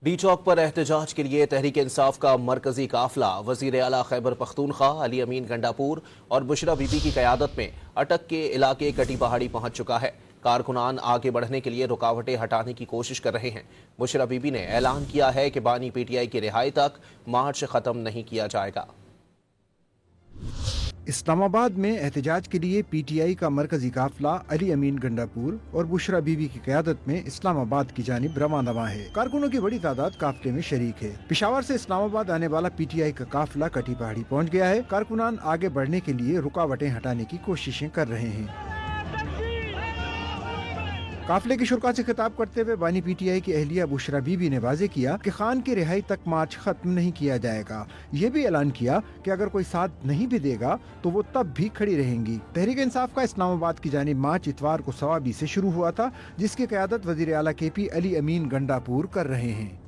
D چوک پر احتجاج کے لیے تحریک انصاف کا مرکزی قافلہ وزیر اعلیٰ خیبر پختونخوا علی امین گنڈاپور اور بشرا بی بی کی قیادت میں اٹک کے علاقے کٹی پہاڑی پہنچ چکا ہے۔ کارکنان آگے بڑھنے کے لیے رکاوٹیں ہٹانے کی کوشش کر رہے ہیں۔ بشرا بی بی نے اعلان کیا ہے کہ بانی پی ٹی آئی کی رہائی تک مارچ ختم نہیں کیا جائے گا۔ اسلام آباد میں احتجاج کے لیے پی ٹی آئی کا مرکزی قافلہ علی امین گنڈاپور اور بشرا بی بی کی قیادت میں اسلام آباد کی جانب روانہ ہے۔ کارکنوں کی بڑی تعداد قافلے میں شریک ہے۔ پشاور سے اسلام آباد آنے والا پی ٹی آئی کا قافلہ کٹی پہاڑی پہنچ گیا ہے۔ کارکنان آگے بڑھنے کے لیے رکاوٹیں ہٹانے کی کوششیں کر رہے ہیں۔ قافلے کی شرکاء سے خطاب کرتے ہوئے بانی پی ٹی آئی کی اہلیہ بشرا بی بی نے واضح کیا کہ خان کی رہائی تک مارچ ختم نہیں کیا جائے گا۔ یہ بھی اعلان کیا کہ اگر کوئی ساتھ نہیں بھی دے گا تو وہ تب بھی کھڑی رہیں گی۔ تحریک انصاف کا اسلام آباد کی جانب مارچ اتوار کو سوابی سے شروع ہوا تھا، جس کی قیادت وزیر اعلیٰ کے پی علی امین گنڈاپور کر رہے ہیں۔